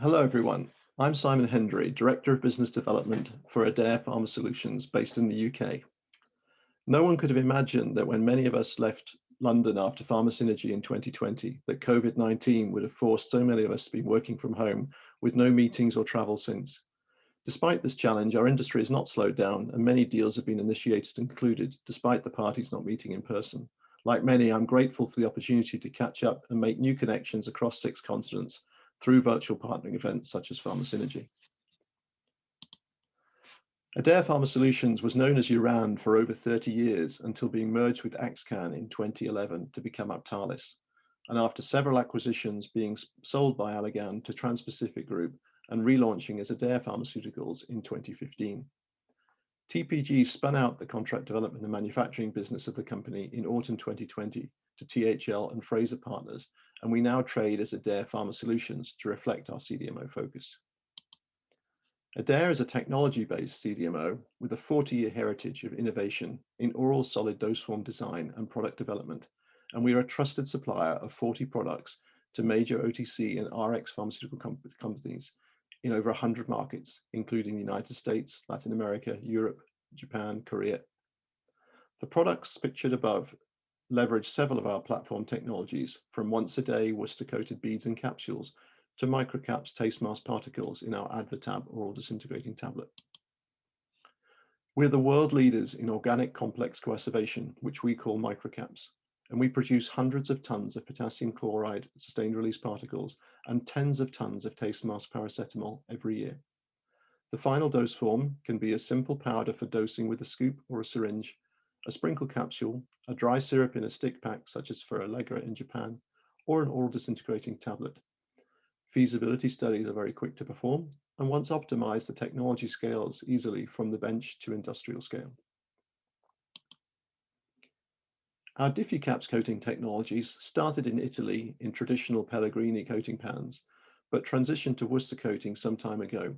Hello, everyone. I'm Simon Hendry, Director of Business Development for ADARE Pharma Solutions based in the UK. No one could have imagined that when many of us left London after PharmaSynergy in 2020, that COVID-19 would have forced so many of us to be working from home with no meetings or travel since. Despite this challenge, our industry has not slowed down and many deals have been initiated and concluded despite the parties not meeting in person. Like many, I'm grateful for the opportunity to catch up and make new connections across 6 continents through virtual partnering events such as PharmaSynergy. ADARE Pharma Solutions was known as Uran for over 30 years until being merged with Axcan in 2011 to become Aptalis, and after several acquisitions being sold by Allergan to Trans-Pacific Group and relaunching as ADARE Pharmaceuticals in 2015. TPG spun out the contract development and manufacturing business of the company in autumn 2020 to THL and Fraser Partners, and we now trade as ADARE Pharma Solutions to reflect our CDMO focus. ADARE is a technology-based CDMO with a 40-year heritage of innovation in oral solid dose form design and product development, and we are a trusted supplier of 40 products to major OTC and RX pharmaceutical companies in over 100 markets, including the United States, Latin America, Europe, Japan, Korea. The products pictured above leverage several of our platform technologies, from once-a-day Worcester-coated beads and capsules to microcaps taste mask particles in our Advatab oral disintegrating tablet. We're the world leaders in organic complex coactivation, which we call microcaps, and we produce hundreds of tons of potassium chloride sustained release particles and tens of tons of taste mask paracetamol every year. The final dose form can be a simple powder for dosing with a scoop or a syringe, a sprinkle capsule, a dry syrup in a stick pack such as for Allegra in Japan, or an oral disintegrating tablet. Feasibility studies are very quick to perform, and once optimized, the technology scales easily from the bench to industrial scale. Our DiffyCaps coating technologies started in Italy in traditional Pellegrini coating pans, but transitioned to Worcester coating some time ago,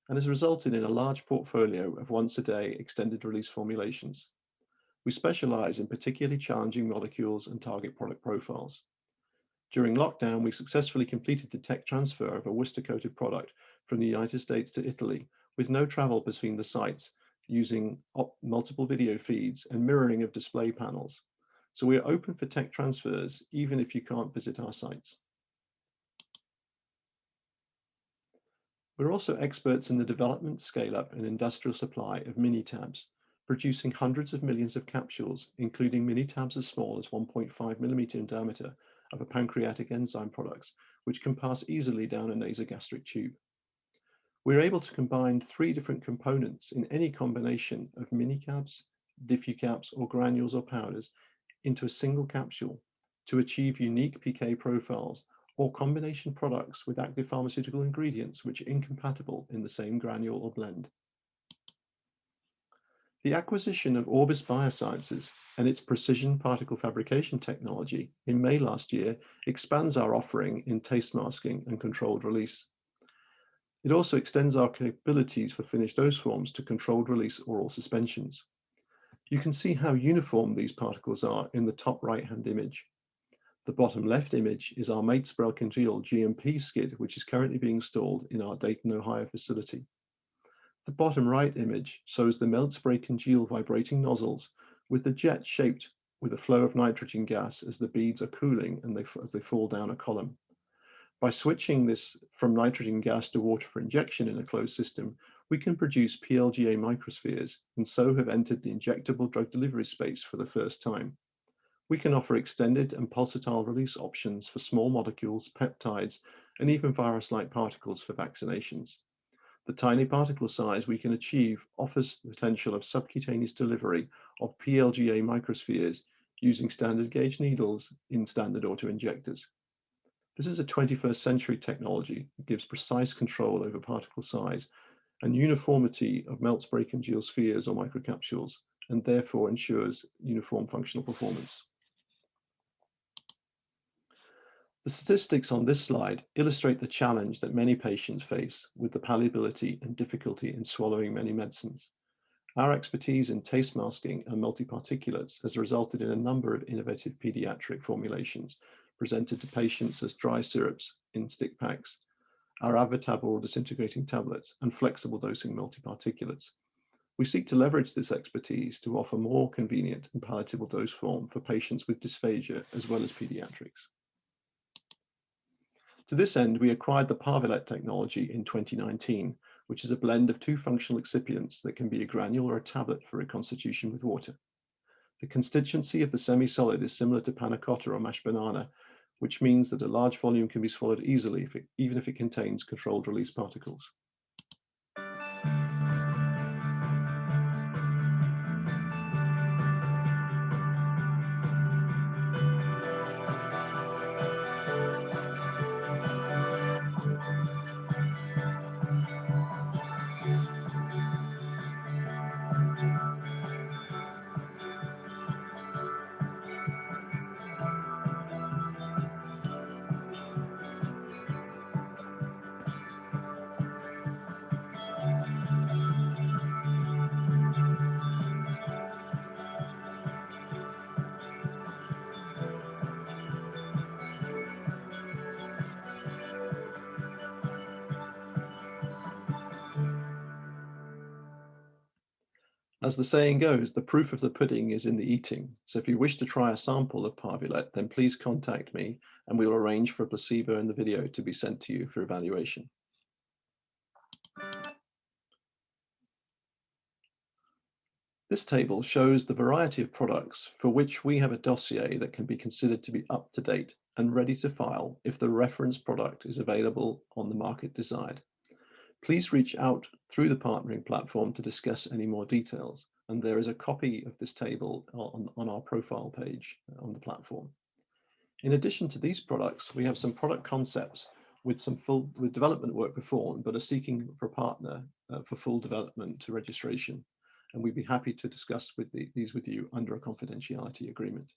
and has resulted in a large portfolio of once-a-day extended release formulations. We specialize in particularly challenging molecules and target product profiles. During lockdown, we successfully completed the tech transfer of a Worcester-coated product from the United States to Italy with no travel between the sites, using multiple video feeds and mirroring of display panels. So we are open for tech transfers, even if you can't visit our sites. We're also experts in the development, scale-up, and industrial supply of mini-tabs, producing hundreds of millions of capsules, including mini-tabs as small as 1.5 millimeter in diameter of a pancreatic enzyme products, which can pass easily down a nasogastric tube. We're able to combine 3 different components in any combination of mini-caps, DiffyCaps, or granules or powders into a single capsule to achieve unique PK profiles or combination products with active pharmaceutical ingredients which are incompatible in the same granule or blend. The acquisition of Orbis Biosciences and its precision particle fabrication technology in May last year expands our offering in taste masking and controlled release. It also extends our capabilities for finished dose forms to controlled release oral suspensions. You can see how uniform these particles are in the top right-hand image. The bottom left image is our Matesborough Congeal GMP skid, which is currently being installed in our Dayton, Ohio facility. The bottom right image shows the melt spray congeal vibrating nozzles with the jet shaped with a flow of nitrogen gas as the beads are cooling and as they fall down a column. By switching this from nitrogen gas to water for injection in a closed system, we can produce PLGA microspheres and so have entered the injectable drug delivery space for the first time. We can offer extended and pulsatile release options for small molecules, peptides, and even virus-like particles for vaccinations. The tiny particle size we can achieve offers the potential of subcutaneous delivery of PLGA microspheres using standard gauge needles in standard autoinjectors. This is a 21st century technology that gives precise control over particle size and uniformity of melt spray congeal spheres or microcapsules, and therefore ensures uniform functional performance. The statistics on this slide illustrate the challenge that many patients face with the palatability and difficulty in swallowing many medicines. Our expertise in taste masking and multiparticulates has resulted in a number of innovative pediatric formulations presented to patients as dry syrups in stick packs our Advatab oral disintegrating tablets, and flexible dosing multiparticulates. We seek to leverage this expertise to offer more convenient and palatable dose form for patients with dysphagia as well as pediatrics. To this end, we acquired the Parvilet technology in 2019, which is a blend of two functional excipients that can be a granule or a tablet for reconstitution with water. The constituency of the semi-solid is similar to panna cotta or mashed banana, which means that a large volume can be swallowed easily even if it contains controlled release particles. As the saying goes, the proof of the pudding is in the eating. So if you wish to try a sample of Parvilet, then please contact me and we will arrange for a placebo in the video to be sent to you for evaluation. This table shows the variety of products for which we have a dossier that can be considered to be up to date and ready to file if the reference product is available on the market desired. Please reach out through the partnering platform to discuss any more details. And there is a copy of this table on our profile page on the platform. In addition to these products, we have some product concepts with development work performed, but are seeking for a partner for full development to registration. And we'd be happy to discuss these with you under a confidentiality agreement.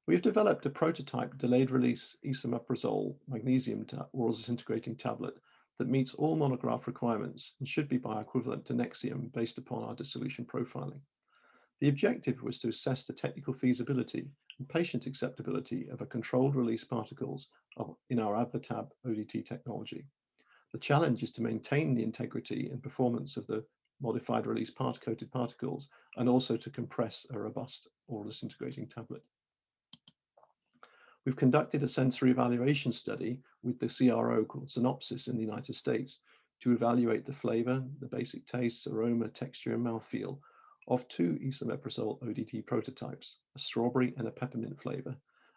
We have developed a prototype delayed release esomeprazole magnesium oral disintegrating tablet that meets all monograph requirements and should be bioequivalent to Nexium based upon our dissolution profiling. The objective was to assess the technical feasibility and patient acceptability of a controlled release particles in our Advatab ODT technology. The challenge is to maintain the integrity and performance of the modified release coated particles and also to compress a robust oral disintegrating tablet. We've conducted a sensory evaluation study with the CRO called Synopsys in the United States to evaluate the flavor, the basic tastes, aroma, texture, and mouthfeel of two esomeprazole ODT prototypes, a strawberry and a peppermint flavor,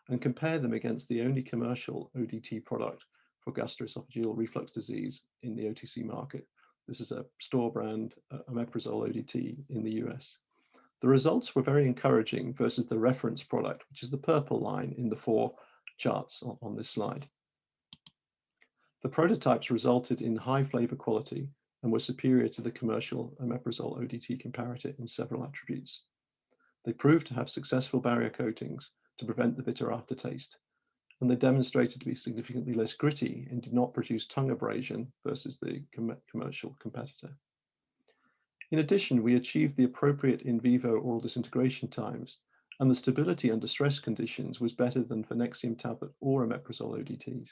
and compare them against the only commercial ODT product for gastroesophageal reflux disease in the OTC market. This is a store brand omeprazole ODT in the US. The results were very encouraging versus the reference product, which is the purple line in the four charts on this slide. The prototypes resulted in high flavor quality and were superior to the commercial omeprazole ODT comparator in several attributes. They proved to have successful barrier coatings to prevent the bitter aftertaste, and they demonstrated to be significantly less gritty and did not produce tongue abrasion versus the commercial competitor. In addition, we achieved the appropriate in vivo oral disintegration times, and the stability under stress conditions was better than for Nexium tablet or omeprazole ODTs.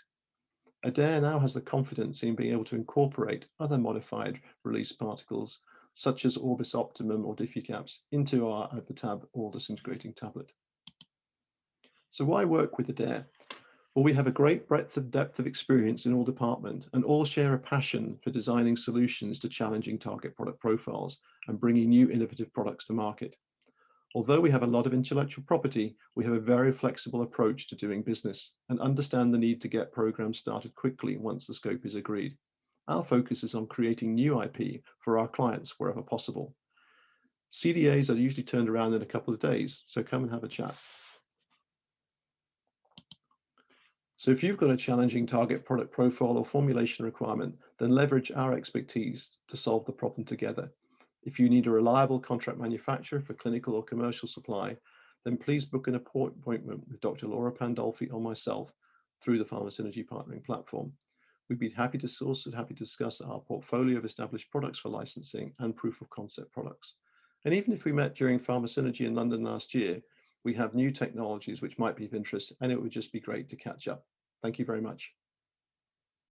ADARE now has the confidence in being able to incorporate other modified release particles, such as Orbis Optimum or Diffucaps, into our Advatab oral disintegrating tablet. So why work with ADARE? Well, we have a great breadth and depth of experience in all departments and all share a passion for designing solutions to challenging target product profiles and bringing new innovative products to market. Although we have a lot of intellectual property, we have a very flexible approach to doing business and understand the need to get programs started quickly once the scope is agreed. Our focus is on creating new IP for our clients wherever possible. CDAs are usually turned around in a couple of days, so come and have a chat. So if you've got a challenging target product profile or formulation requirement, then leverage our expertise to solve the problem together. If you need a reliable contract manufacturer for clinical or commercial supply, then please book an appointment with Dr. Laura Pandolfi or myself through the PharmaSynergy partnering platform. We'd be happy to discuss our portfolio of established products for licensing and proof of concept products. And even if we met during PharmaSynergy in London last year, we have new technologies which might be of interest, and it would just be great to catch up. Thank you very much.